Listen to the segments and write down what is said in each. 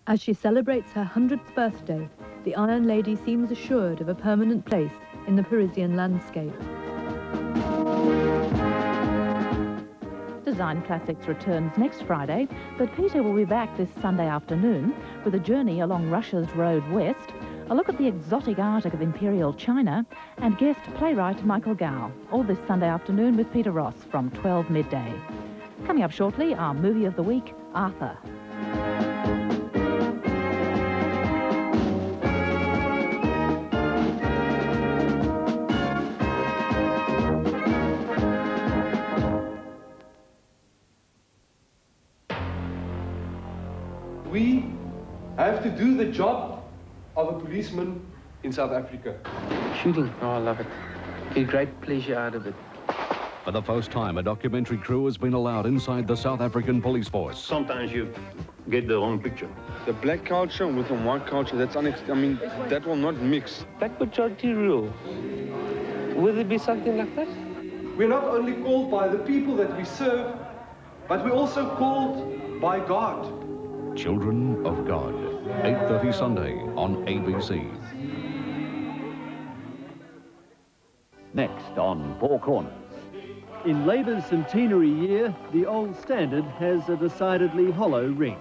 As she celebrates her 100th birthday, the Iron Lady seems assured of a permanent place in the Parisian landscape. Design Classics returns next Friday, but Peter will be back this Sunday afternoon with a journey along Russia's road west, a look at the exotic art of Imperial China, and guest playwright Michael Gow. All this Sunday afternoon with Peter Ross from 12 midday. Coming up shortly, our movie of the week, Arthur. We have to do the job of a policeman in South Africa. Shooting, oh, I love it. Get great pleasure out of it. For the first time, a documentary crew has been allowed inside the South African police force. Sometimes you get the wrong picture. The black culture with the white culture, that will not mix. Black majority rule. Will it be something like that? We're not only called by the people that we serve, but we're also called by God. Children of God, 8:30 Sunday on ABC. Next on Four Corners. In Labour's centenary year, the old standard has a decidedly hollow ring.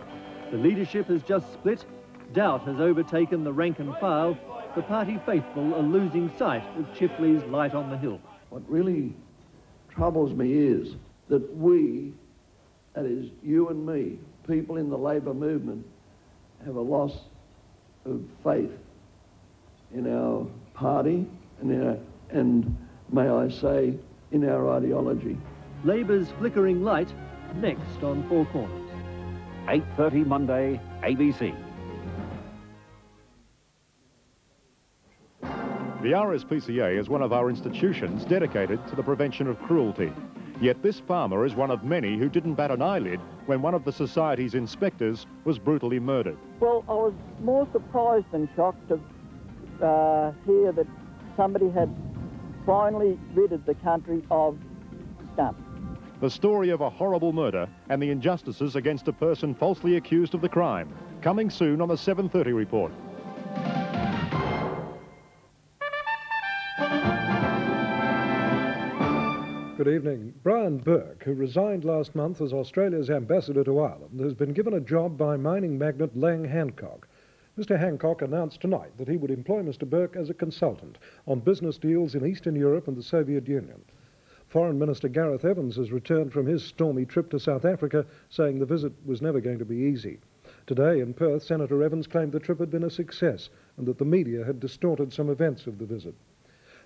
The leadership has just split, doubt has overtaken the rank and file, the party faithful are losing sight of Chipley's light on the hill. What really troubles me is that we, that is you and me, people in the Labour movement, have a loss of faith in our party and may I say, in our ideology. Labour's flickering light, next on Four Corners. 8:30 Monday, ABC. The RSPCA is one of our institutions dedicated to the prevention of cruelty. Yet this farmer is one of many who didn't bat an eyelid when one of the society's inspectors was brutally murdered. Well, I was more surprised than shocked to hear that somebody had finally ridded the country of scum. The story of a horrible murder and the injustices against a person falsely accused of the crime. Coming soon on the 7:30 report. Good evening. Brian Burke, who resigned last month as Australia's ambassador to Ireland, has been given a job by mining magnate Lang Hancock. Mr. Hancock announced tonight that he would employ Mr. Burke as a consultant on business deals in Eastern Europe and the Soviet Union. Foreign Minister Gareth Evans has returned from his stormy trip to South Africa, saying the visit was never going to be easy. Today in Perth, Senator Evans claimed the trip had been a success and that the media had distorted some events of the visit.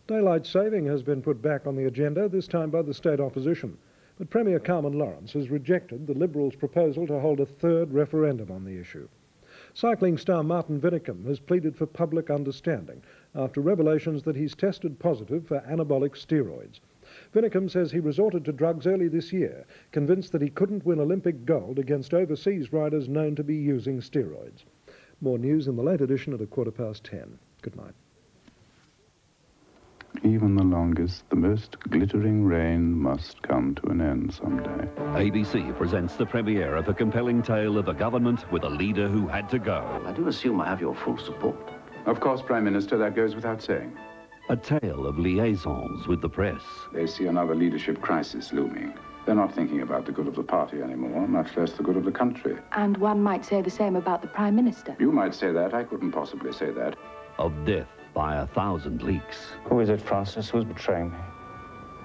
Daylight saving has been put back on the agenda, this time by the state opposition. But Premier Carmen Lawrence has rejected the Liberals' proposal to hold a third referendum on the issue. Cycling star Martin Vinicum has pleaded for public understanding after revelations that he's tested positive for anabolic steroids. Vinicum says he resorted to drugs early this year, convinced that he couldn't win Olympic gold against overseas riders known to be using steroids. More news in the late edition at 10:15. Good night. Even the longest, the most glittering rain must come to an end someday. ABC presents the premiere of a compelling tale of a government with a leader who had to go. I do assume I have your full support. Of course, Prime Minister, that goes without saying. A tale of liaisons with the press. They see another leadership crisis looming. They're not thinking about the good of the party anymore, much less the good of the country. And one might say the same about the Prime Minister. You might say that. I couldn't possibly say that. Of death by 1,000 leaks. Who is it, Francis? Who's betraying me?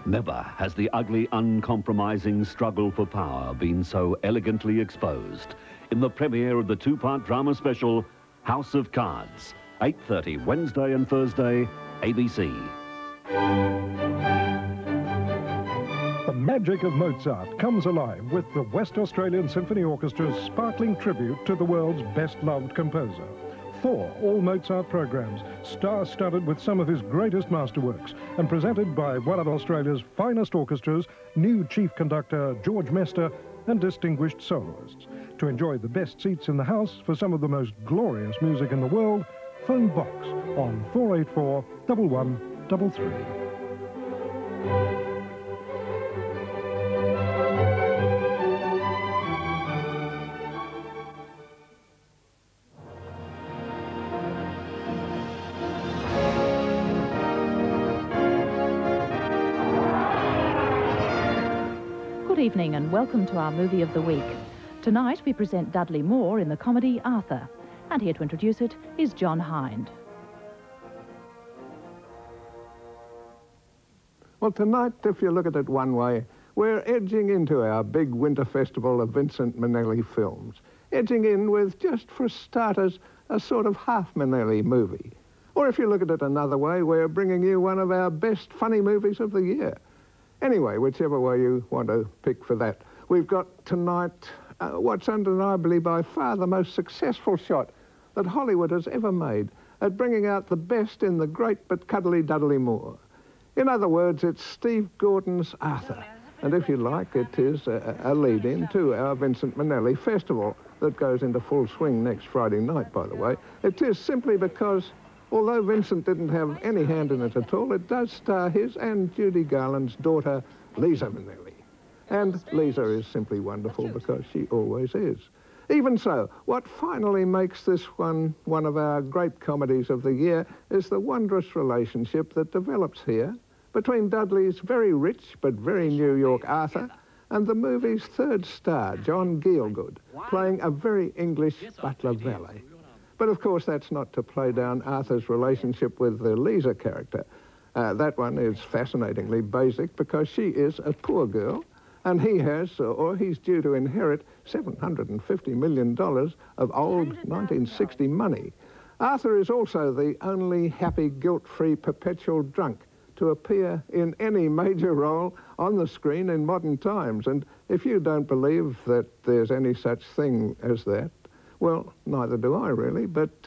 Never has the ugly, uncompromising struggle for power been so elegantly exposed in the premiere of the two-part drama special, House of Cards, 8:30 Wednesday and Thursday, ABC. The magic of Mozart comes alive with the West Australian Symphony Orchestra's sparkling tribute to the world's best-loved composer. 4 all-Mozart programs, star-studded with some of his greatest masterworks, and presented by one of Australia's finest orchestras, new chief conductor George Mester, and distinguished soloists. To enjoy the best seats in the house for some of the most glorious music in the world, phone Box on 484 1133. evening and welcome to our movie of the week. Tonight we present Dudley Moore in the comedy Arthur. And here to introduce it is John Hind. Well, tonight, if you look at it one way, we're edging into our big winter festival of Vincent Minnelli films. Edging in with, just for starters, a sort of half Minnelli movie. Or if you look at it another way, we're bringing you one of our best funny movies of the year. Anyway, whichever way you want to pick for that. We've got tonight what's undeniably by far the most successful shot that Hollywood has ever made at bringing out the best in the great but cuddly Dudley Moore. In other words, it's Steve Gordon's Arthur. And if you like, it is a lead-in to our Vincent Minnelli festival that goes into full swing next Friday night, by the way. It is simply because, although Vincent didn't have any hand in it at all, it does star his and Judy Garland's daughter, Lisa Minnelli. And Lisa is simply wonderful because she always is. Even so, what finally makes this one of our great comedies of the year is the wondrous relationship that develops here between Dudley's very rich but very New York Arthur and the movie's third star, John Gielgud, playing a very English butler valet. But of course, that's not to play down Arthur's relationship with the Lisa character. That one is fascinatingly basic because she is a poor girl and he has, or he's due to inherit, $750 million of old 1960 money. Arthur is also the only happy, guilt-free, perpetual drunk to appear in any major role on the screen in modern times. And if you don't believe that there's any such thing as that, well, neither do I really, but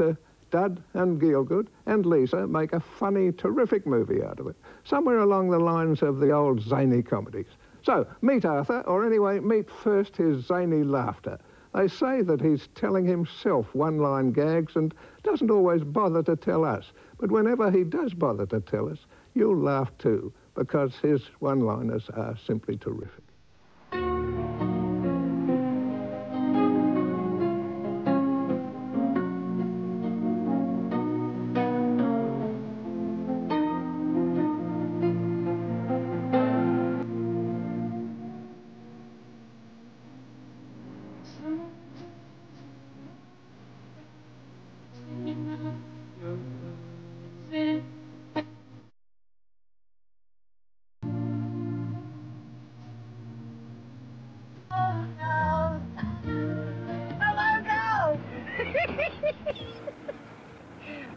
Dud and Gielgud and Lisa make a funny, terrific movie out of it, somewhere along the lines of the old zany comedies. So, meet Arthur, or anyway, meet first his zany laughter. They say that he's telling himself one-line gags and doesn't always bother to tell us. But whenever he does bother to tell us, you'll laugh too, because his one-liners are simply terrific.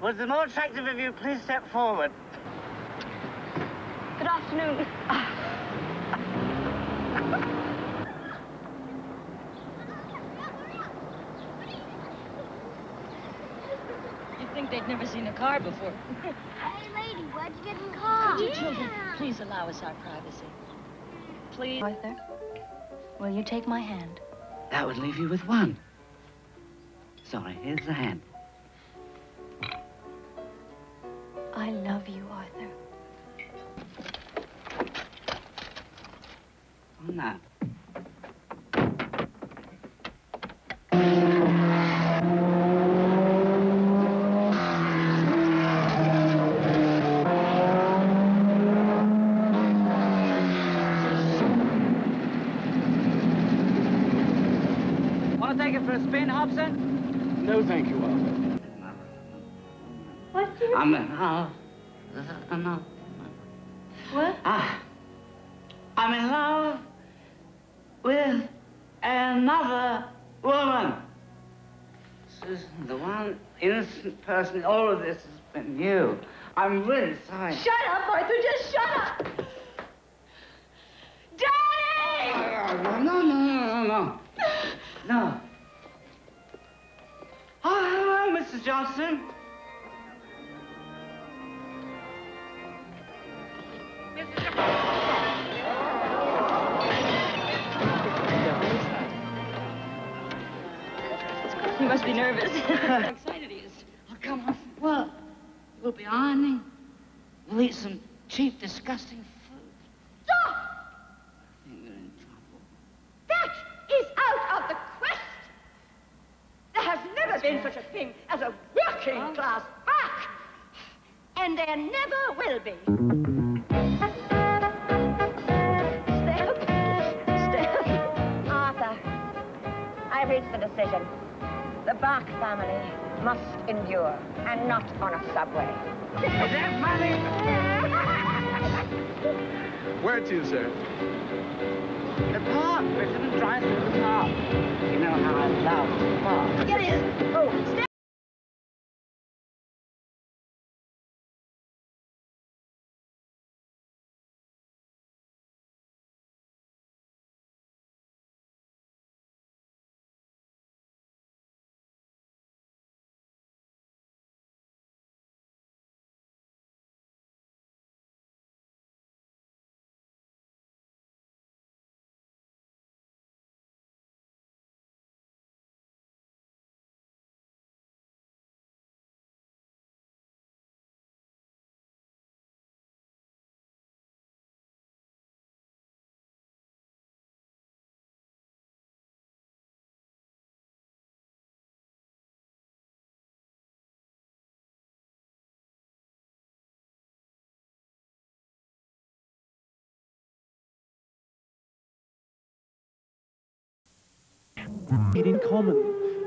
Would the more attractive of you please step forward? Good afternoon. You'd think they'd never seen a car before. Hey, lady, why'd you get in the car? Could you children please allow us our privacy? Please. Arthur, will you take my hand? That would leave you with one. Sorry, here's the hand. I love you, Arthur. Oh, no. Want to take it for a spin, Hobson? No, thank you, Arthur. I'm in love. No. What? I'm in love with another woman. Susan, the one innocent person in all of this has been you. I'm really sorry. Shut up, Arthur, just shut up! Daddy! No. Oh, hello, Mrs. Johnson. He must be nervous. How excited he is. I'll come off from work. We'll be ironing. We'll eat some cheap, disgusting food. Stop! I think we're in trouble. That is out of the question! There has never been such a thing as a working-class back! And there never will be. Stay up. Stay up. I've reached the decision. The Bach family must endure, and not on a subway. Is that funny? Where to, sir? The park. We're going to drive through the park. You know how I love the park. Get in! Oh, stay! In common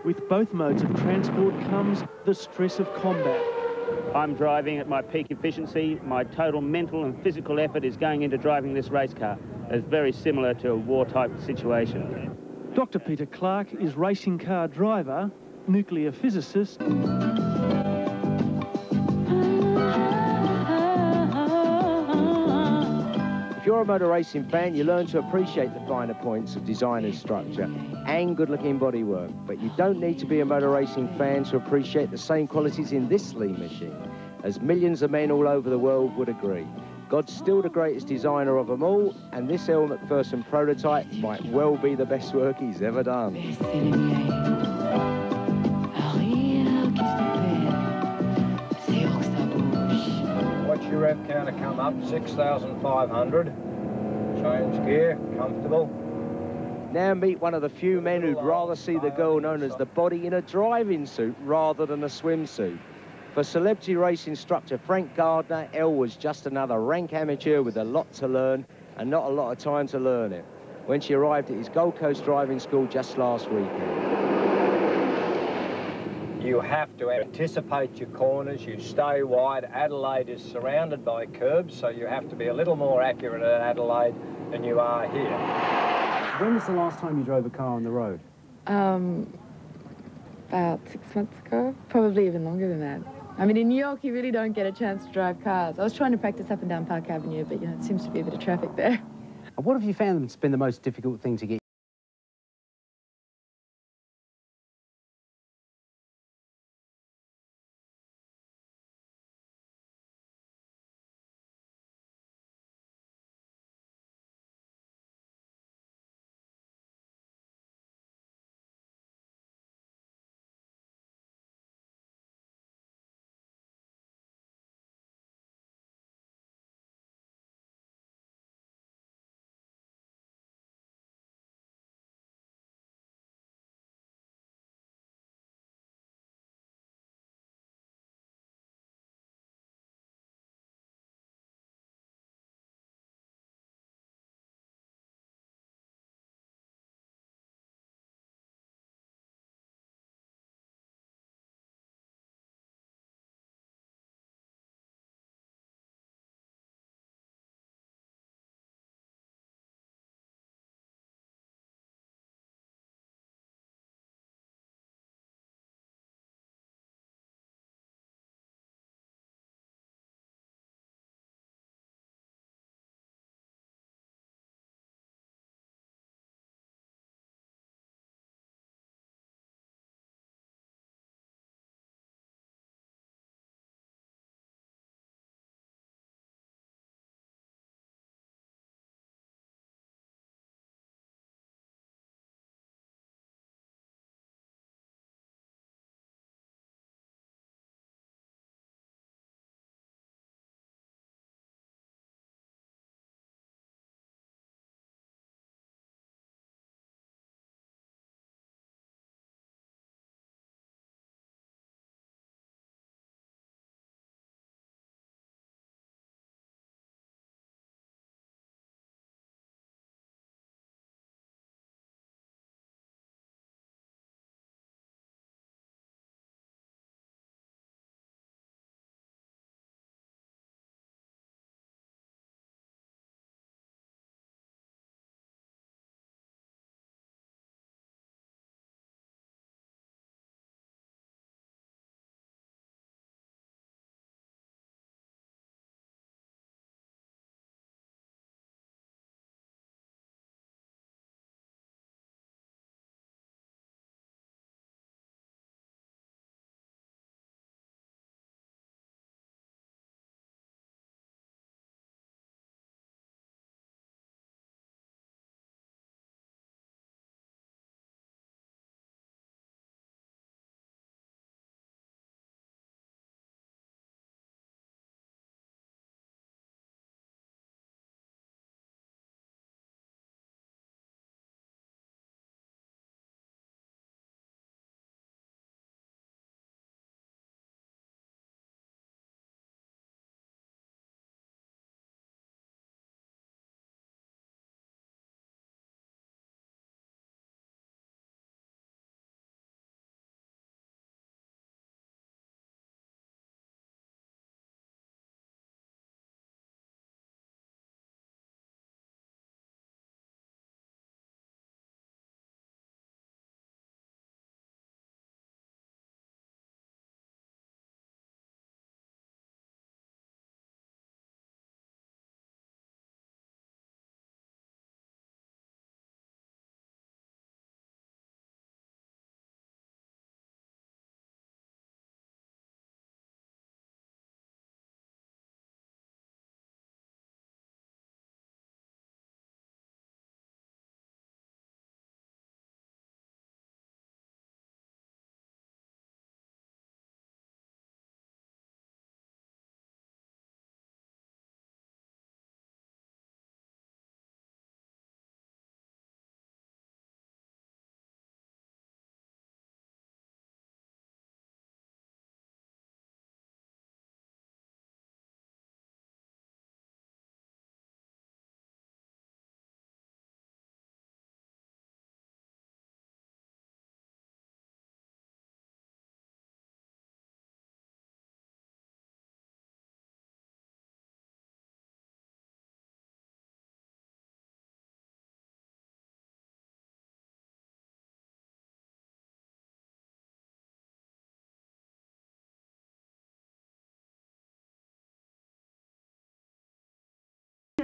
with both modes of transport comes the stress of combat. I'm driving at my peak efficiency. My total mental and physical effort is going into driving this race car. It's very similar to a war-type situation. Dr. Peter Clark is racing car driver, nuclear physicist, If you're a motor racing fan, you learn to appreciate the finer points of design and structure and good-looking bodywork. But you don't need to be a motor racing fan to appreciate the same qualities in this lean machine, as millions of men all over the world would agree. God's still the greatest designer of them all, and this L. McPherson prototype might well be the best work he's ever done. Watch your rev counter come up, 6,500. Change gear, comfortable. Now meet one of the few men who'd rather see the girl known as the body in a driving suit rather than a swimsuit. For celebrity race instructor Frank Gardner, Elle was just another rank amateur with a lot to learn and not a lot of time to learn it, when she arrived at his Gold Coast driving school just last weekend. You have to anticipate your corners, you stay wide. Adelaide is surrounded by curbs, so you have to be a little more accurate at Adelaide than you are here. When was the last time you drove a car on the road? About 6 months ago, probably even longer than that. I mean, in New York, you really don't get a chance to drive cars. I was trying to practice up and down Park Avenue, but, you know, it seems to be a bit of traffic there. And what have you found has been the most difficult thing to get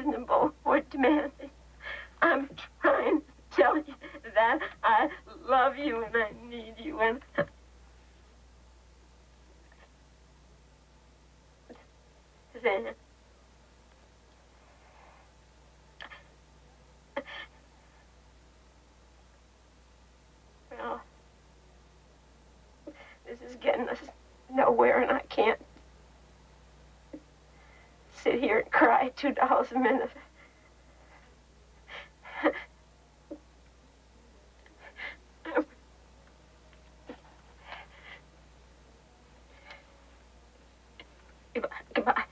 reasonable or demanding. I'm trying to tell you that I love you and I need you and... Then... Well, this is getting us nowhere, and I can't sit here and cry $2 a minute. Goodbye.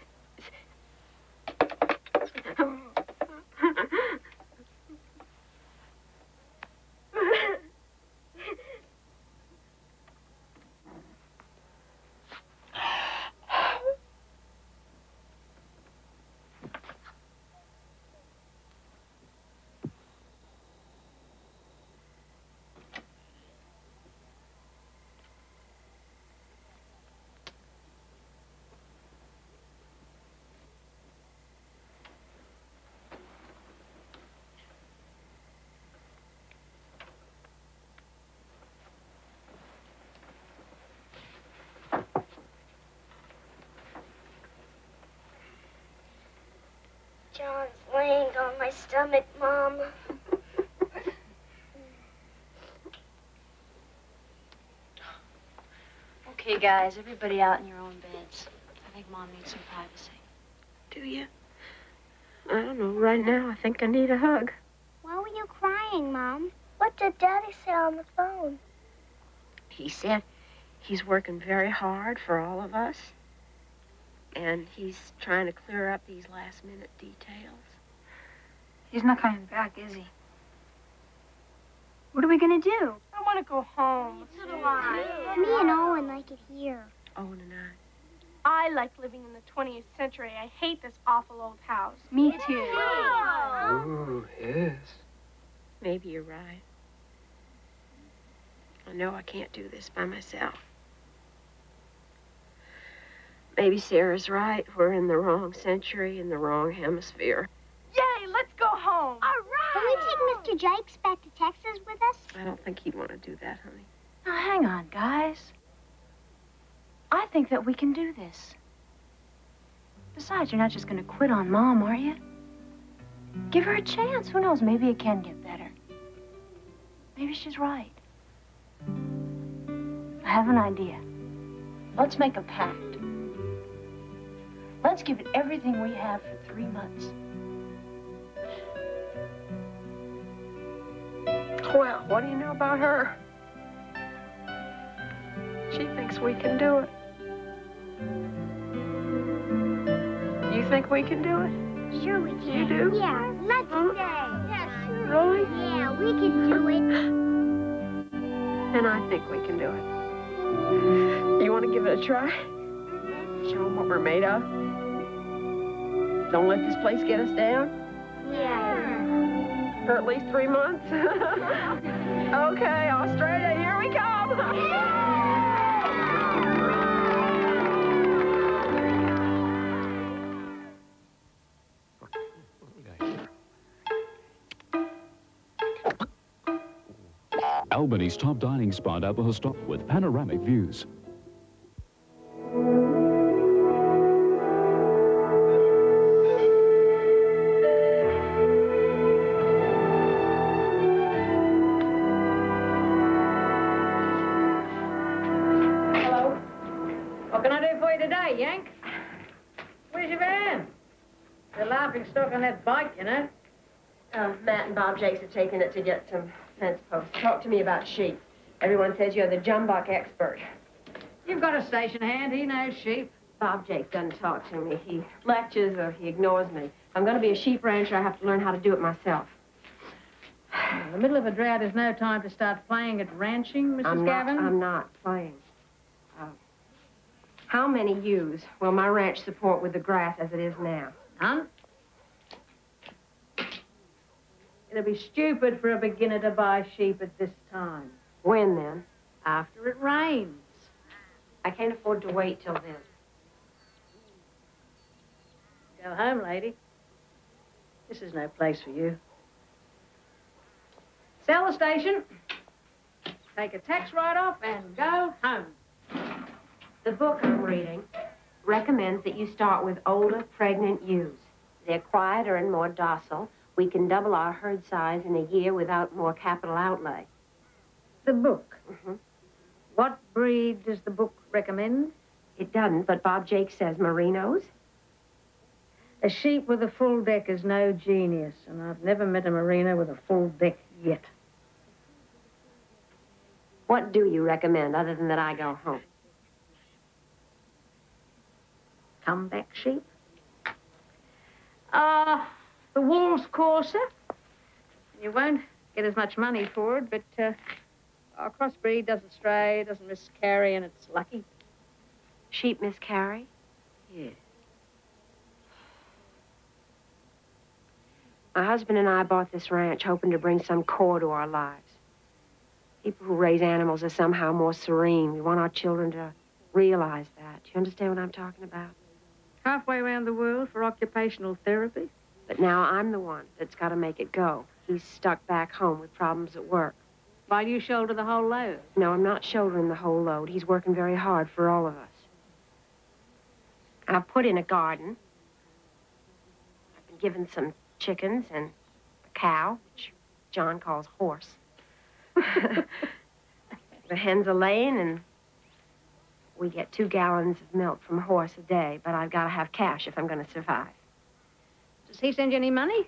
John's laying on my stomach, Mom. Okay, guys, everybody out in your own beds. I think Mom needs some privacy. Do you? I don't know. Right now, I think I need a hug. Why were you crying, Mom? What did Daddy say on the phone? He said he's working very hard for all of us. And he's trying to clear up these last-minute details. He's not coming back, is he? What are we gonna do? I want to go home. So do I. Me and Owen like it here. Owen and I like living in the 20th century. I hate this awful old house. Me too. Ooh, yes. Maybe you're right. I know I can't do this by myself. Maybe Sarah's right. We're in the wrong century, in the wrong hemisphere. Yay, let's go home. All right. Can we take Mr. Jakes back to Texas with us? I don't think he'd want to do that, honey. Now, hang on, guys. I think that we can do this. Besides, you're not just going to quit on Mom, are you? Give her a chance. Who knows? Maybe it can get better. Maybe she's right. I have an idea. Let's make a pact. Let's give it everything we have for 3 months. Well, what do you know about her? She thinks we can do it. You think we can do it? Sure we can. You do? Yeah, let's stay. Yeah, sure. Really? Yeah, we can do it. And I think we can do it. You want to give it a try? Show them what we're made of? Don't let this place get us down? Yeah. For at least 3 months? Okay, Australia, here we come! Albany's top dining spot at the Hostel with panoramic views. Hello. What can I do for you today, Yank? Where's your van? The laughing stock on that bike, you know. Matt and Bob Jakes are taking it to get some fence posts. Talk to me about sheep. Everyone says you're the jumbuck expert. You've got a station hand. He knows sheep. Bob Jakes doesn't talk to me. He lectures or he ignores me. If I'm going to be a sheep rancher, I have to learn how to do it myself. In the middle of a drought is no time to start playing at ranching, Mrs. Gavin. I'm not playing. How many ewes will my ranch support with the grass as it is now? Huh? It'll be stupid for a beginner to buy sheep at this time. When, then? After it rains. I can't afford to wait till then. Go home, lady. This is no place for you. Sell the station, take a tax write-off, and go home. The book I'm reading recommends that you start with older, pregnant ewes. They're quieter and more docile. We can double our herd size in a year without more capital outlay. The book? Mm-hmm. What breed does the book recommend? It doesn't, but Bob Jake says merinos. A sheep with a full deck is no genius, and I've never met a merino with a full deck yet. What do you recommend, other than that I go home? Comeback sheep? The wool's coarser. You won't get as much money for it, but our crossbreed doesn't stray, doesn't miscarry, and it's lucky. Sheep miscarry? Yeah. My husband and I bought this ranch hoping to bring some core to our lives. People who raise animals are somehow more serene. We want our children to realize that. Do you understand what I'm talking about? Halfway around the world for occupational therapy? But now I'm the one that's got to make it go. He's stuck back home with problems at work. While you shoulder the whole load? No, I'm not shouldering the whole load. He's working very hard for all of us. I've put in a garden. I've been given some chickens and a cow, which John calls horse. The hens are laying, and we get 2 gallons of milk from a horse a day, but I've got to have cash if I'm going to survive. Does he send you any money?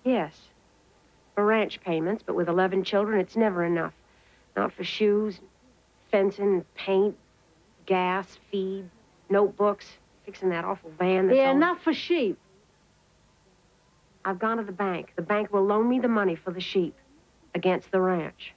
Yes. For ranch payments, but with 11 children, it's never enough. Not for shoes, fencing, paint, gas, feed, notebooks, fixing that awful van that's Yeah, enough for sheep. I've gone to the bank. The bank will loan me the money for the sheep against the ranch.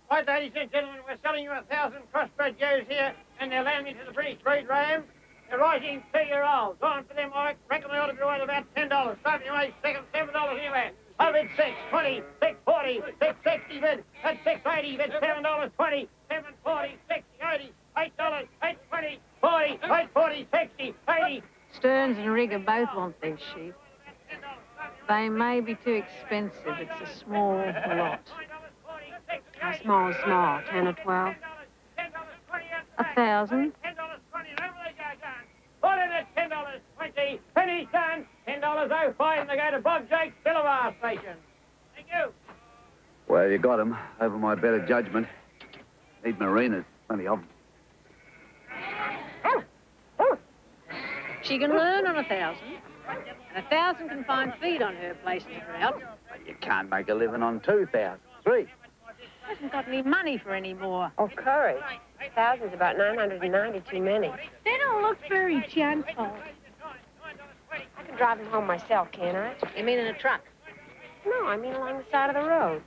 Right, ladies and gentlemen, we're selling you 1,000 crossbred ewes here, and they're landing to the British breed ram. They're rising 2-year-olds. On for them, I reckon they ought to be worth about $10. Starting away, second, $7 anywhere. I bid 6, 20, 640, 660 bid. That's 680 bid, $7.20, 740, 60, 80, $8, 820, 40, 840, 60, 80. Stearns and Rigger both want these sheep. They may be too expensive. It's a small lot. How small is small? 10 or 12? 1,000. Put in at $10.20. Pennies done. $10.05, and they go to Bob Jake's Billawar station. Thank you. Well, you got 'em. Over my better judgment. Need marinas. Plenty of 'em. She can learn on 1,000. And 1,000 can find feed on her place in the drought. You can't make a living on 2,000. 3. Hasn't got any money for any more. Oh, courage. 1,000's about 990 too many. They don't look very gentle. I can drive them home myself, can't I? You mean in a truck? No, I mean along the side of the road.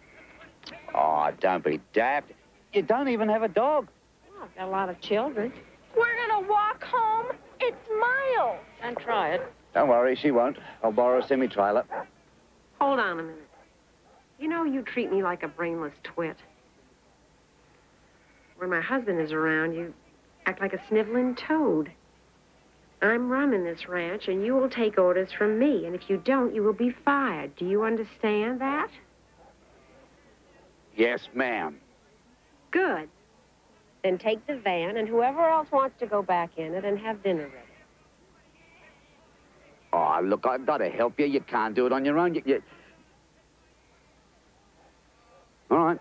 Oh, don't be daft. You don't even have a dog. Well, I've got a lot of children. We're gonna walk home. It's miles. Don't try it. Don't worry, she won't. I'll borrow a semi-trailer. Hold on a minute. You know, you treat me like a brainless twit. When my husband is around, you act like a sniveling toad. I'm running this ranch, and you will take orders from me. And if you don't, you will be fired. Do you understand that? Yes, ma'am. Good. Then take the van, and whoever else wants to go back in it, and have dinner ready. Oh, look, I've got to help you. You can't do it on your own. You... All right.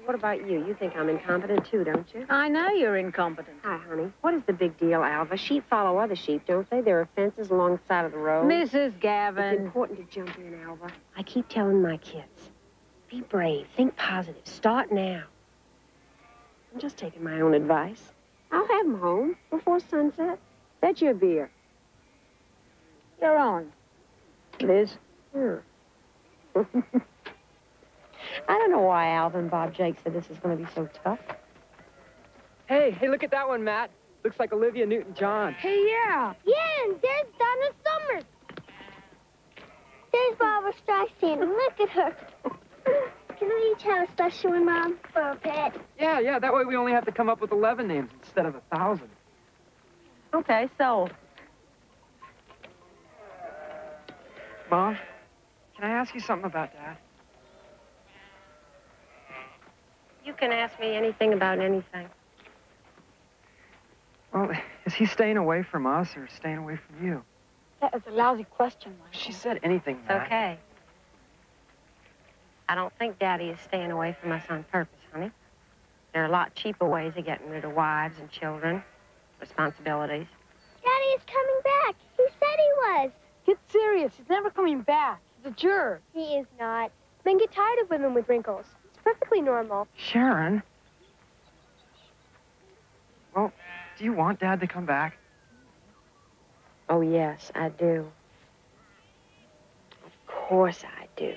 What about you? You think I'm incompetent, too, don't you? I know you're incompetent. Hi, honey. What is the big deal, Alva? Sheep follow other sheep, don't they? There are fences along the side of the road. Mrs. Gavin. It's important to jump in, Alva. I keep telling my kids, be brave, think positive, start now. I'm just taking my own advice. I'll have them home before sunset. Fetch you a beer. You're on, Liz. I don't know why Alva and Bob Jake said this is going to be so tough. Hey, look at that one, Matt. Looks like Olivia Newton-John. Hey, yeah. Yeah, and there's Donna Summers. There's Barbara Streisand. Look at her. Can we each have a special one, Mom, for a pet? Yeah, that way we only have to come up with 11 names instead of 1,000. Okay, sold. Mom, can I ask you something about Dad? You can ask me anything about anything. Well, is he staying away from us or staying away from you? That is a lousy question, Michael. She said anything, Matt. Okay. I don't think Daddy is staying away from us on purpose, honey. There are a lot cheaper ways of getting rid of wives and children, responsibilities. Daddy is coming back. He said he was. Get serious. He's never coming back. He's a jerk. He is not. Men get tired of women with wrinkles. It's perfectly normal. Sharon. Well, do you want Dad to come back? Oh, yes, I do. Of course I do.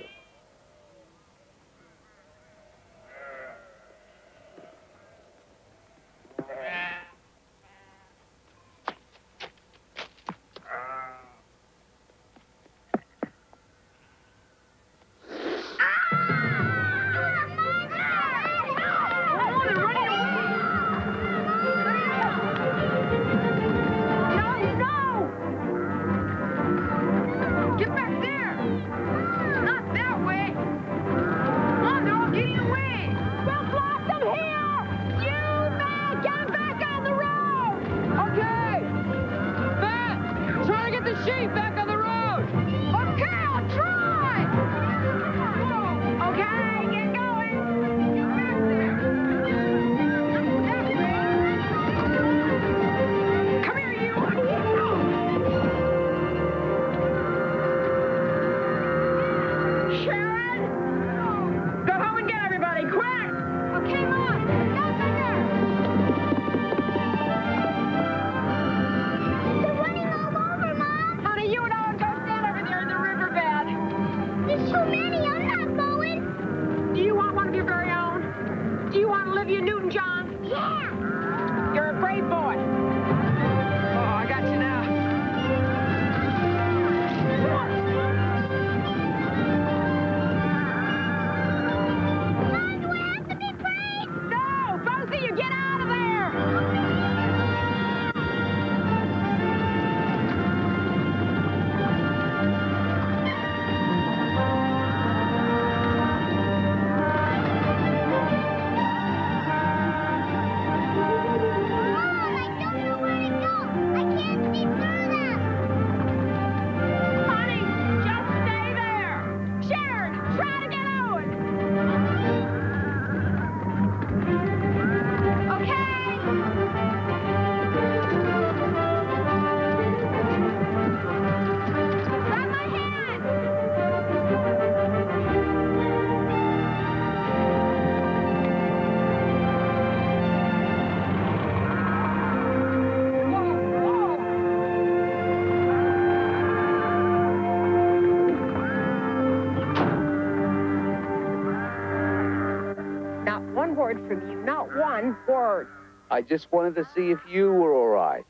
From you, not one word. I just wanted to see if you were all right.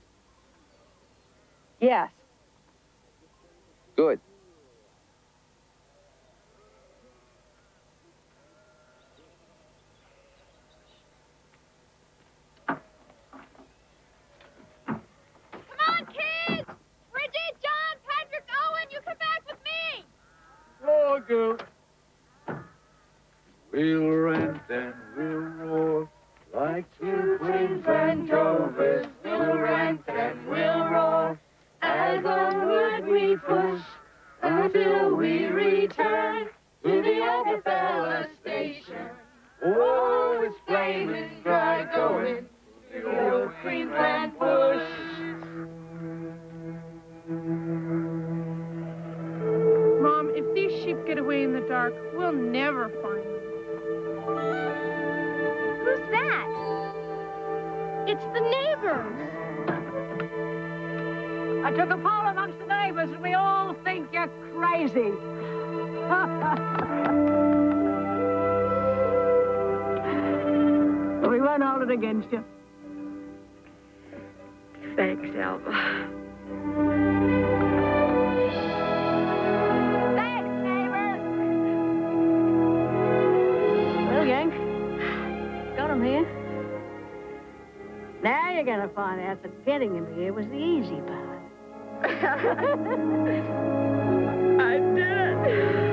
Yes. Good. Come on, kids! Bridget, John, Patrick, Owen, you come back with me! Oh, go. We'll rent and we'll roar like two Queensland drovers. We'll rent and we'll roar as onward we push until we return to the Ogafella station. Oh, it's flaming dry going to the old Queensland bush. Mom, if these sheep get away in the dark, we'll never find them. Who's that? It's the neighbors. I took a poll amongst the neighbors and we all think you're crazy. But we won't hold it against you. Thanks, Alva. Thanks, neighbor. Well, Yank, got him here. Now you're going to find out that getting him here was the easy part. I did it.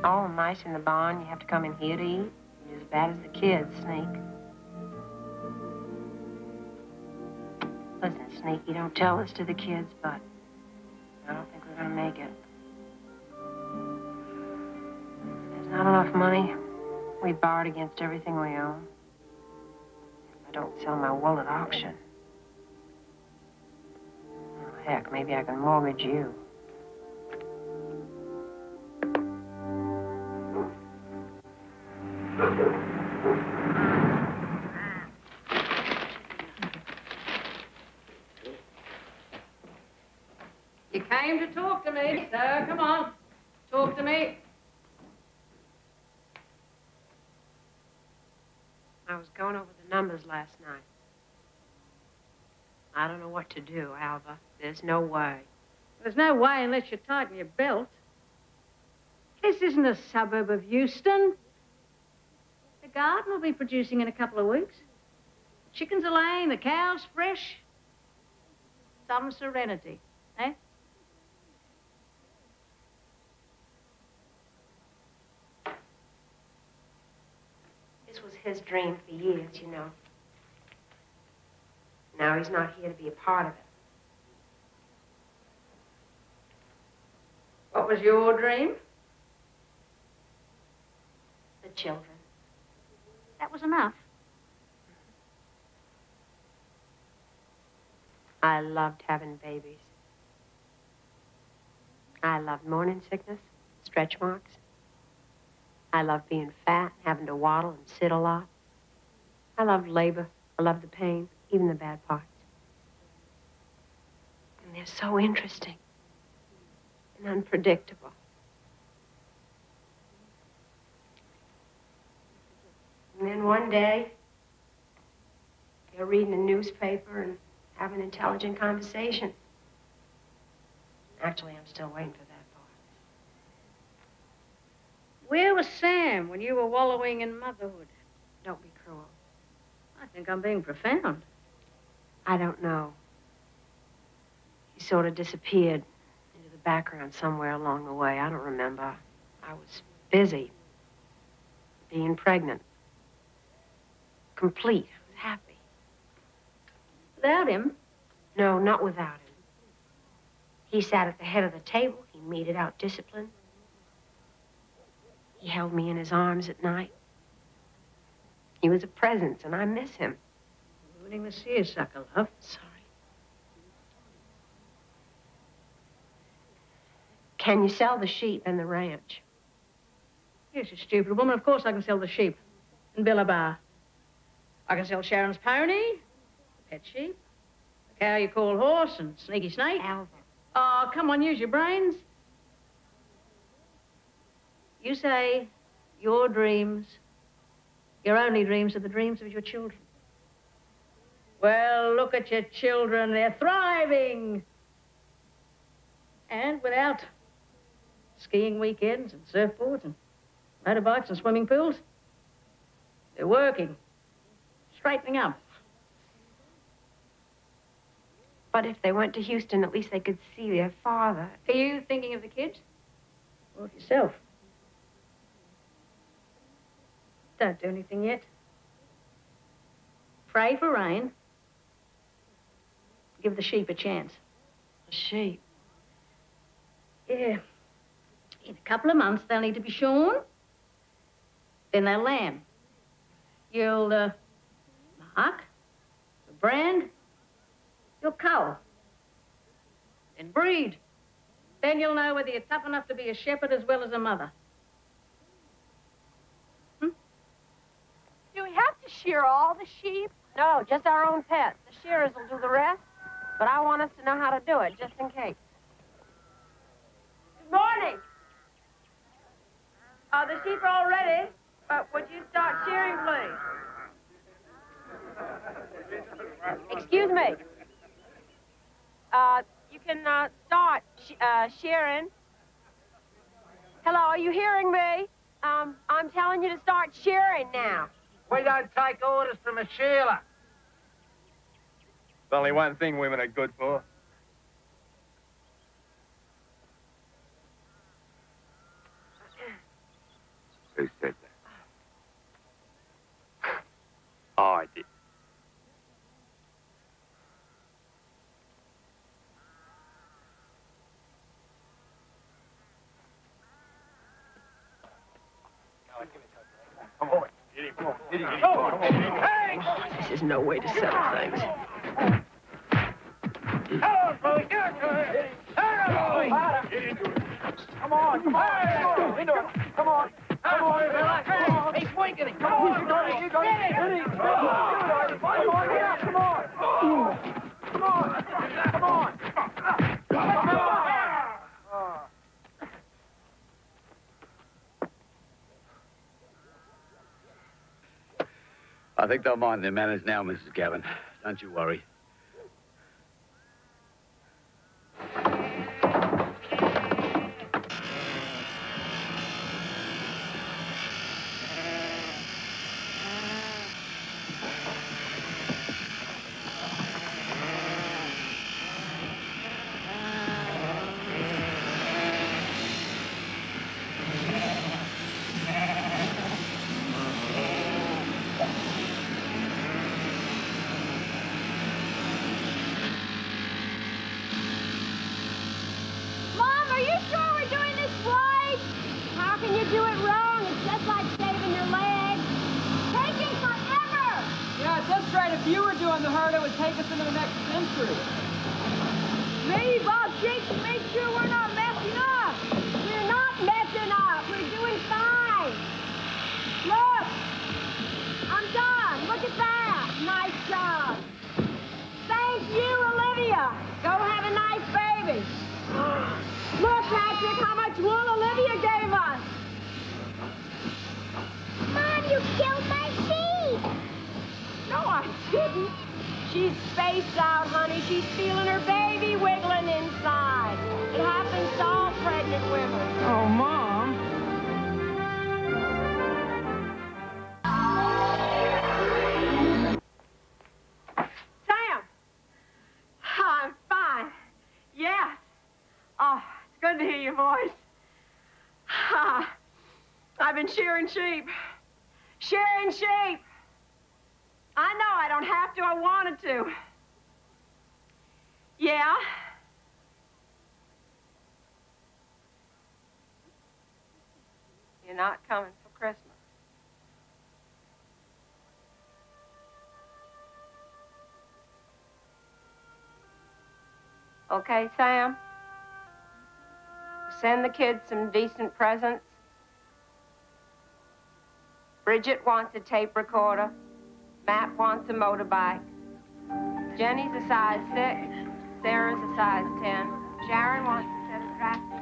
All the mice in the barn, you have to come in here to eat. You're as bad as the kids, Sneak. Listen, Sneak, you don't tell this to the kids, but I don't think we're gonna make it. There's not enough money. We borrowed against everything we own. If I don't sell my wool at auction. Oh, heck, maybe I can mortgage you. You came to talk to me, so come on. Talk to me. I was going over the numbers last night. I don't know what to do, Alva. There's no way. There's no way unless you tighten your belt. This isn't a suburb of Euston. The garden will be producing in a couple of weeks. Chickens are laying, the cows fresh. Some serenity, eh? This was his dream for years, you know. Now he's not here to be a part of it. What was your dream? The children. That was enough. I loved having babies. I loved morning sickness, stretch marks. I loved being fat, having to waddle and sit a lot. I loved labor. I loved the pain, even the bad parts. And they're so interesting and unpredictable. And then one day, you're reading the newspaper and having an intelligent conversation. Actually, I'm still waiting for that part. Where was Sam when you were wallowing in motherhood? Don't be cruel. I think I'm being profound. I don't know. He sort of disappeared into the background somewhere along the way. I don't remember. I was busy being pregnant. Complete. I was happy. Without him? No, not without him. He sat at the head of the table. He meted out discipline. He held me in his arms at night. He was a presence, and I miss him. Ruining the seersucker, love. Sorry. Can you sell the sheep and the ranch? Yes, you stupid woman. Of course I can sell the sheep and bill a bar. I can sell Sharon's pony, pet sheep, the cow you call horse, and Sneaky Snake. Alva. Oh, come on, use your brains. You say your dreams, your only dreams, are the dreams of your children. Well, look at your children. They're thriving. And without skiing weekends and surfboards and motorbikes and swimming pools, they're working, straightening up. But if they went to Houston, at least they could see their father. Are you thinking of the kids? Or of yourself? Don't do anything yet. Pray for rain. Give the sheep a chance. The sheep? Yeah. In a couple of months, they'll need to be shorn. Then they'll lamb. You'll, mark, brand, you'll cull. Then breed. Then you'll know whether you're tough enough to be a shepherd as well as a mother. Do we have to shear all the sheep? No, just our own pets. The shearers will do the rest, but I want us to know how to do it, just in case. Good morning. The sheep are all ready, but would you start shearing, please? Excuse me. You can start shearing. Hello, are you hearing me? I'm telling you to start shearing now. We don't take orders from a shearer. There's only one thing women are good for. Who said that? Oh, I did. Come on. Get him, come on. Get him, get him. Come on. Hey! This is no way to settle things. Come on, boys. Get into it. Get into it. Come on, come on. Into it. Come on. Come on, fella. Come on. He's weakening. Come on. You got it. You got it. Come on. Come on. Come on. Come on. Come on. I think they'll mind their manners now, Mrs. Gavin. Don't you worry. If you were doing the herd, it would take us into the next century. Me, Bob Jakes, make sure we're not messing up. We're not messing up. We're doing fine. Look, I'm done. Look at that. Nice job. Thank you, Olivia. Go have a nice baby. Look, Patrick, how much wool Olivia gave us. Mom, you killed my sheep. No, I didn't. She's spaced out, honey. She's feeling her baby wiggling inside. It happens to all pregnant women. Oh, Mom. Sam! I'm fine. Yes. Oh, it's good to hear your voice. I've been shearing sheep. Shearing sheep. I know I don't have to. I wanted to. Yeah? You're not coming for Christmas. Okay, Sam? Send the kids some decent presents. Bridget wants a tape recorder. Matt wants a motorbike. Jenny's a size 6. Sarah's a size 10. Sharon wants a set of drafting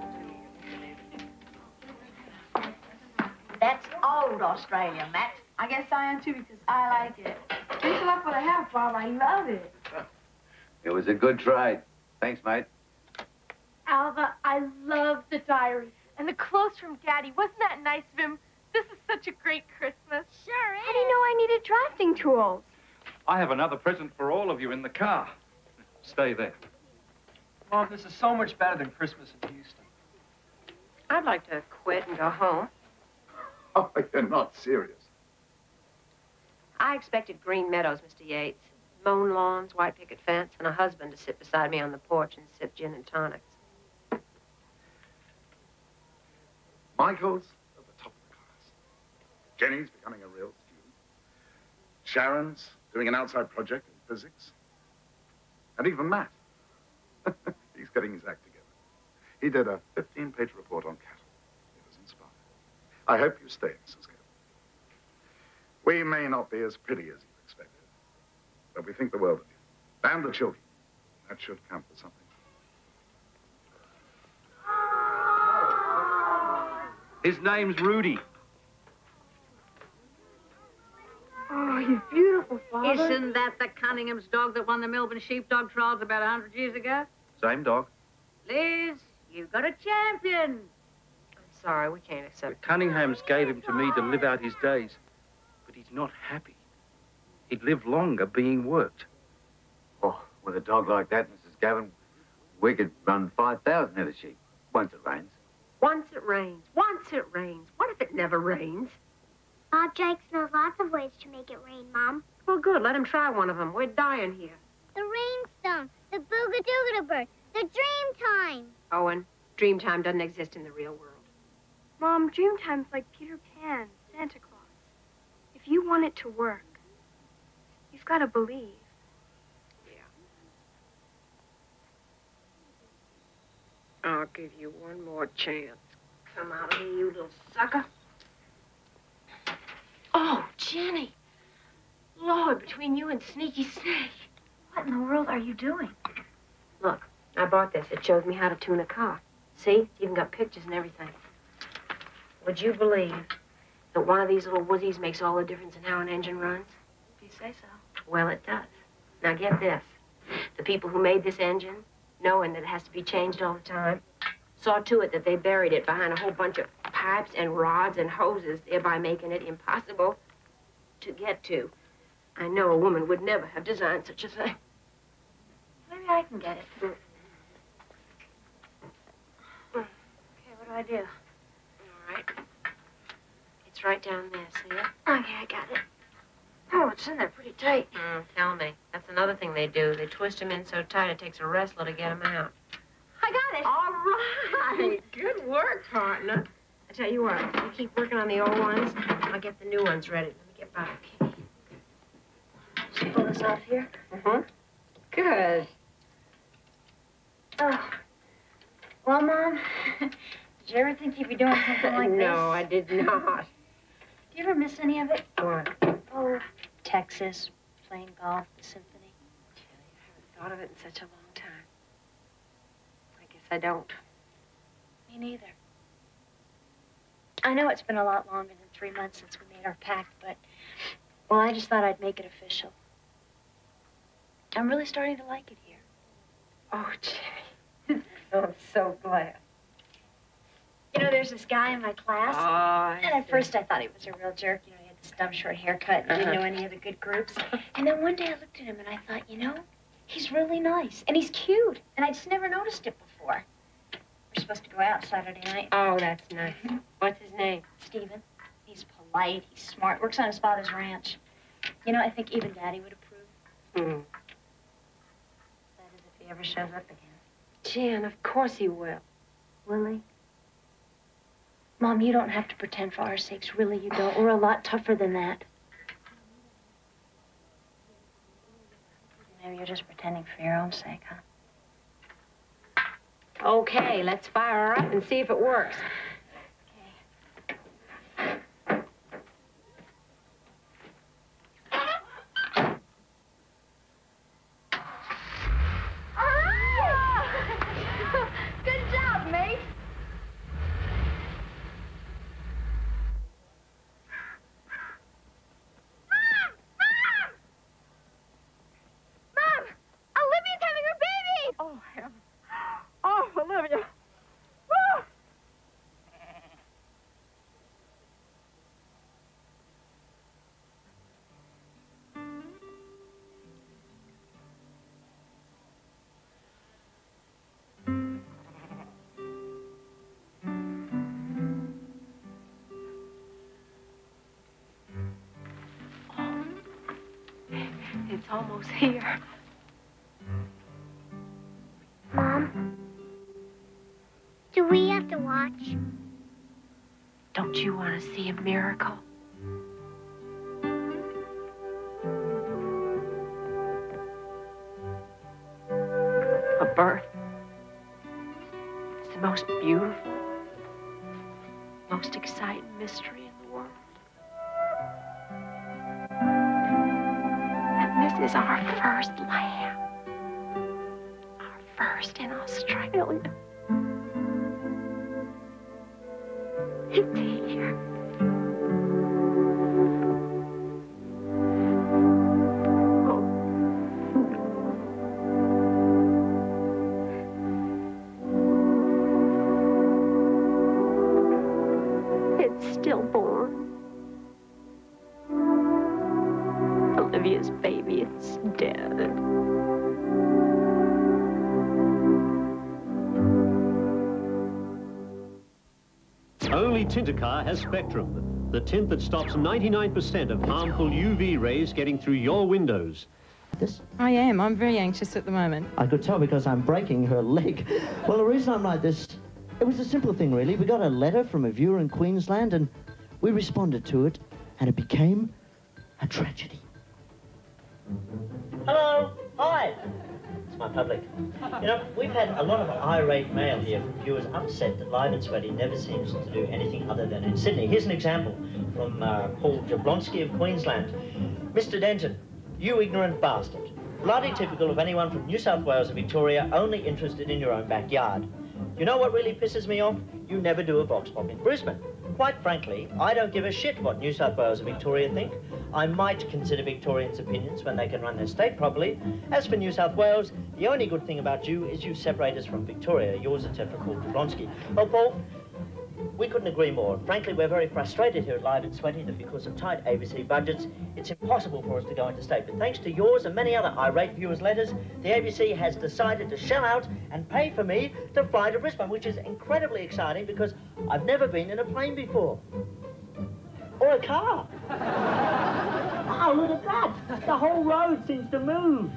tools. That's old Australia, Matt. I guess I am too because I like it. Thanks a lot for the help, Bob. I love it. It was a good try. Thanks, mate. Alva, I love the diary. And the clothes from Daddy. Wasn't that nice of him? This is such a great Christmas. Sure is. How do you know I needed drafting tools? I have another present for all of you in the car. Stay there. Mom, this is so much better than Christmas in Houston. I'd like to quit and go home. Oh, you're not serious. I expected green meadows, Mr. Yates. Mown lawns, white picket fence, and a husband to sit beside me on the porch and sip gin and tonics. Michael's at the top of the class. Jenny's becoming a real student. Sharon's doing an outside project in physics. And even Matt. He's getting his act together. He did a 15-page report on cattle. It was inspiring. I hope you stay, Mrs. Gavin. We may not be as pretty as you expected, but we think the world of you. And the children. That should count for something. His name's Rudy. Oh, he's beautiful, Father. Isn't that the Cunningham's dog that won the Melbourne sheepdog trials about 100 years ago? Same dog. Liz, you've got a champion. I'm sorry, we can't accept The Cunninghams gave him to me to live out his days. But he's not happy. He'd live longer being worked. Oh, with a dog like that, Mrs. Gavin, we could run 5,000 head of sheep once it rains. Once it rains. Once it rains. What if it never rains? Bob Jakes knows lots of ways to make it rain, Mom. Well, good. Let him try one of them. We're dying here. The rainstone, the boogadoo bird, the dream time. Owen, Dreamtime doesn't exist in the real world. Mom, Dreamtime's like Peter Pan, Santa Claus. If you want it to work, you've got to believe. I'll give you one more chance. Come out of here, you little sucker. Oh, Jenny. Lord, between you and Sneaky Snake. What in the world are you doing? Look, I bought this. It shows me how to tune a car. See? It's even got pictures and everything. Would you believe that one of these little wuzzies makes all the difference in how an engine runs? If you say so. Well, it does. Now, get this. The people who made this engine, knowing that it has to be changed all the time, saw to it that they buried it behind a whole bunch of pipes and rods and hoses, thereby making it impossible to get to. I know a woman would never have designed such a thing. Maybe I can get it. Okay, what do I do? All right. It's right down there, see it? Okay, I got it. Oh, it's in there pretty tight. Tell me. That's another thing they do. They twist them in so tight it takes a wrestler to get them out. I got it. All right. Good work, partner. I tell you what, you keep working on the old ones, I'll get the new ones ready. Let me get back. Just pull this off here. Mm-hmm. Good. Oh. Well, Mom, did you ever think you'd be doing something like this? No, I did not. Do you ever miss any of it? What? Oh, Texas, playing golf, the symphony. I haven't thought of it in such a long time. I guess I don't. Me neither. I know it's been a lot longer than 3 months since we made our pact, but, well, I just thought I'd make it official. I'm really starting to like it here. Oh, Jenny. I'm so glad. You know, there's this guy in my class. Oh, and at first I thought he was a real jerk. You know, he had this dumb short haircut and didn't know any of the good groups. And then one day I looked at him and I thought, you know, he's really nice. And he's cute. And I just never noticed it before. We're supposed to go out Saturday night. Oh, that's nice. What's his name? Stephen. He's polite. He's smart. Works on his father's ranch. You know, I think even Daddy would approve. Hmm. That is, if he ever shows up again. Jan, of course he will. Will he? Mom, you don't have to pretend for our sakes. Really, you don't. We're a lot tougher than that. Maybe you're just pretending for your own sake, huh? Okay, let's fire her up and see if it works. Good job, mate. Mom! Olivia's having her baby! Oh, heaven. Oh, Olivia. Oh. It's almost here. Mom, do we have to watch? Don't you want to see a miracle? A birth. It's the most beautiful, most exciting mystery in the world. And this is our first lamb. Our first in Australia. It's here. stillborn. Olivia's baby is dead. Only Tintacar has Spectrum, the tint that stops 99% of harmful UV rays getting through your windows. I am. I'm very anxious at the moment. I could tell because I'm breaking her leg. Well, the reason I'm like this, it was a simple thing, really. We got a letter from a viewer in Queensland, and we responded to it, and it became a tragedy. Hello. Hi. It's my public. You know, we've had a lot of irate mail here from viewers upset that Live and Sweaty never seems to do anything other than in Sydney. Here's an example from Paul Jablonski of Queensland. Mr. Denton, you ignorant bastard. Bloody typical of anyone from New South Wales or Victoria only interested in your own backyard. You know what really pisses me off? You never do a vox pop in Brisbane. Quite frankly, I don't give a shit what New South Wales or Victoria think. I might consider Victorians' opinions when they can run their state properly. As for New South Wales, the only good thing about you is you separate us from Victoria. Yours, etc., Paul Jablonski. Oh, Paul, we couldn't agree more. Frankly, we're very frustrated here at Live and Sweaty that because of tight ABC budgets, it's impossible for us to go interstate. But thanks to yours and many other irate viewers' letters, the ABC has decided to shell out and pay for me to fly to Brisbane, which is incredibly exciting because I've never been in a plane before. Or a car. Oh, look at that. The whole road seems to move.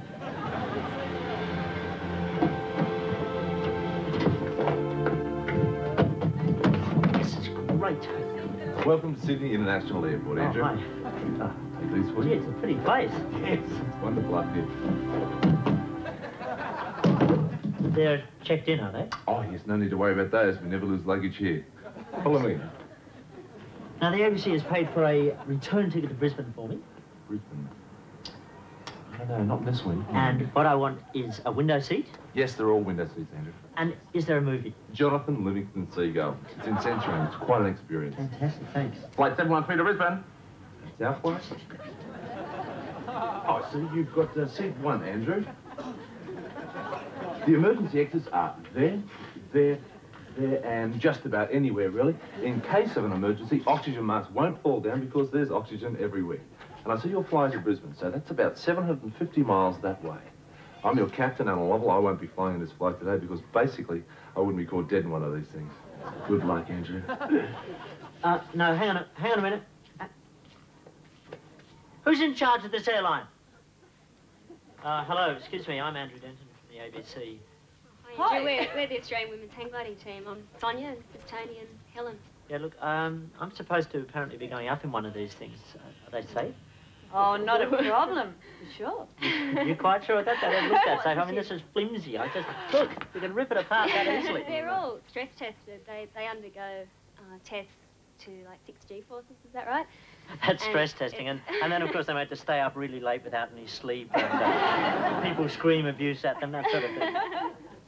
Right. Welcome to Sydney International Airport, Andrew. Oh, hi. These for you? Gee, it's a pretty place. Yes, it's wonderful up here. They're checked in, are they? Oh, yes, no need to worry about those. We never lose luggage here. Follow me. Now, the ABC has paid for a return ticket to Brisbane for me. Brisbane? I don't know, not in this one. And what I want is a window seat. Yes, they're all window seats, Andrew. And is there a movie? Jonathan Livingston Seagull. It's in Centurion. It's quite an experience. Fantastic, thanks. Flight 713 to Brisbane. Southwest. Oh, so you've got seat 1, Andrew. The emergency exits are there, and just about anywhere, really. In case of an emergency, oxygen masks won't fall down because there's oxygen everywhere. And I see you're flying to Brisbane, so that's about 750 miles that way. I'm your captain, Alan Lovell. I won't be flying in this flight today because basically I wouldn't be caught dead in one of these things. Good luck, Andrew. No, hang on a minute. Who's in charge of this airline? Hello, excuse me, I'm Andrew Denton from the ABC. Hi, Andrew. We're the Australian women's hang gliding team. I'm Sonia, this is Tony and Helen. Yeah, look, I'm supposed to apparently be going up in one of these things. Are they safe? Oh, not a problem. Sure. You're quite sure of that? They don't look that safe. I mean, this is flimsy. Look, we can rip it apart that easily. They're all stress tested. They undergo tests to like 6 G-forces, is that right? That's stress testing. And then, of course, they have to stay up really late without any sleep. And people scream abuse at them, that sort of thing.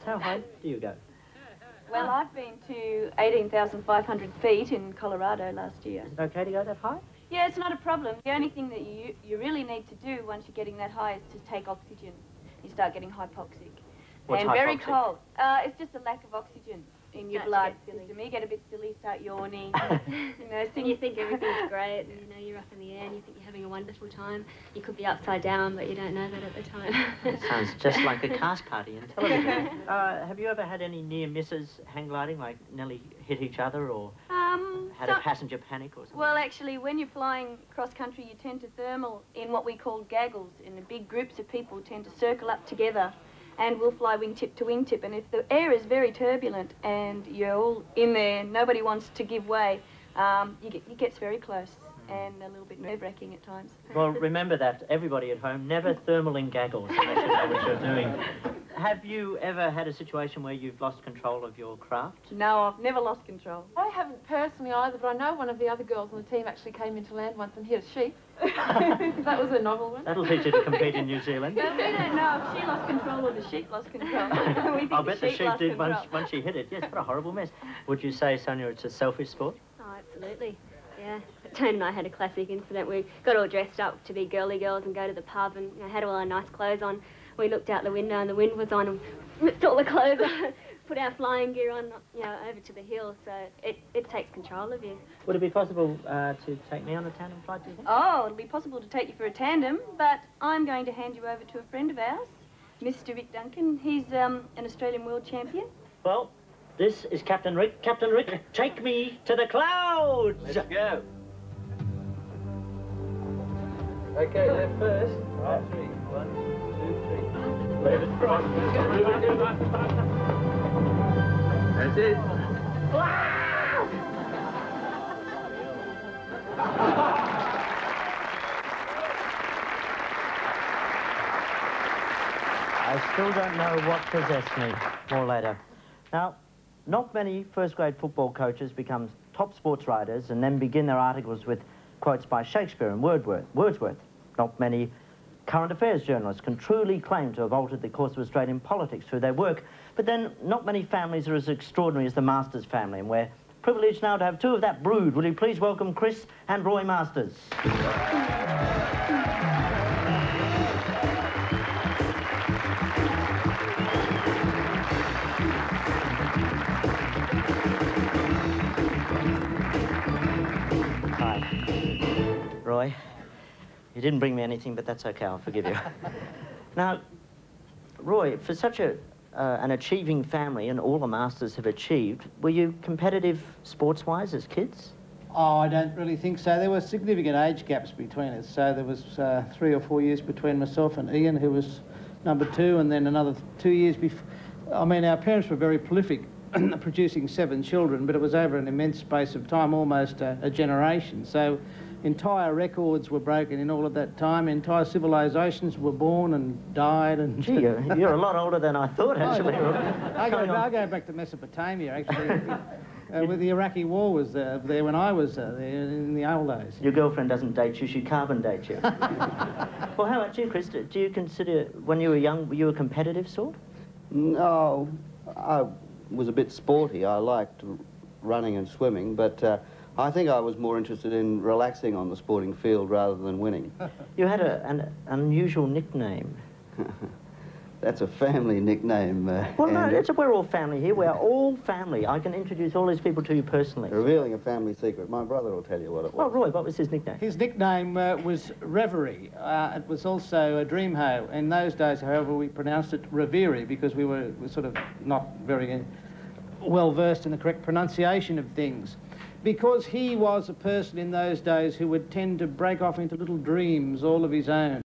How high do you go? Well, I've been to 18,500 feet in Colorado last year. Is it okay to go that high? Yeah, it's not a problem. The only thing that you really need to do once you're getting that high is to take oxygen. You start getting hypoxic. What's and hypoxic? very cold. It's just a lack of oxygen in your blood system. You get a bit silly, start yawning. And you think everything's great, and you're up in the air, and you think you're having a wonderful time. You could be upside down, but you don't know that at the time. That sounds just like a cast party in television. Have you ever had any near misses hang gliding, like nearly hit each other, or had a passenger panic or something? Well, actually, when you're flying cross country, you tend to thermal in what we call gaggles, and the big groups of people tend to circle up together. And we'll fly wingtip to wingtip. And if the air is very turbulent and you're all in there, nobody wants to give way, it gets very close and a little bit nerve-wracking at times. Well, remember that, everybody at home, never thermal in gaggles unless you know what you're doing. Have you ever had a situation where you've lost control of your craft? No, I've never lost control. I haven't personally either, but I know one of the other girls on the team actually came into land once and hit a sheep. That was a novel one. That'll teach you to compete in New Zealand. Well, we don't know if she lost control or the sheep lost control. I'll bet the sheep did once she hit it. Yes, what a horrible mess. Would you say, Sonia, it's a selfish sport? Oh, absolutely. Yeah. Tony and I had a classic incident. We got all dressed up to be girly girls and go to the pub and had all our nice clothes on. We looked out the window and the wind was on and ripped all the clothes put our flying gear on, you know, over to the hill, so it takes control of you. Would it be possible to take me on a tandem flight, do you think? Oh, it'll be possible to take you for a tandem, but I'm going to hand you over to a friend of ours, Mr. Rick Duncan. He's an Australian world champion. Well, this is Captain Rick. Captain Rick, take me to the clouds! Let's go. Okay, left first. Right, 3. 1, 2, 3. Leave it right. That's it. I still don't know what possessed me. More later. Now, not many first-grade football coaches become top sports writers and then begin their articles with quotes by Shakespeare and Wordsworth. Not many current affairs journalists can truly claim to have altered the course of Australian politics through their work. But then, not many families are as extraordinary as the Masters family, and we're privileged now to have two of that brood. Will you please welcome Chris and Roy Masters? Roy, you didn't bring me anything, but that's okay, I'll forgive you. Now, Roy, for such an achieving family, and all the Masters have achieved, were you competitive sports-wise as kids? Oh, I don't really think so. There were significant age gaps between us. So there was 3 or 4 years between myself and Ian, who was number 2, and then another 2 years before. I mean, our parents were very prolific, producing 7 children, but it was over an immense space of time, almost a generation. So entire records were broken in all of that time. Entire civilisations were born and died. And gee, you're a lot older than I thought, actually. I go back to Mesopotamia, actually. With the Iraqi war was there when I was there in the old days. Your girlfriend doesn't date you, she carbon dates you. Well, how about you, Chris? Do you consider, when you were young, were you a competitive sort? No, I was a bit sporty. I liked running and swimming, but I think I was more interested in relaxing on the sporting field rather than winning. You had an unusual nickname. That's a family nickname. Well, no, we're all family here. We're all family. I can introduce all these people to you personally. Revealing a family secret. My brother will tell you what it was. Well, Roy, what was his nickname? His nickname was Reverie. It was also a dream hoe. In those days, however, we pronounced it Reverie because we were sort of not very well versed in the correct pronunciation of things. Because he was a person in those days who would tend to break off into little dreams all of his own.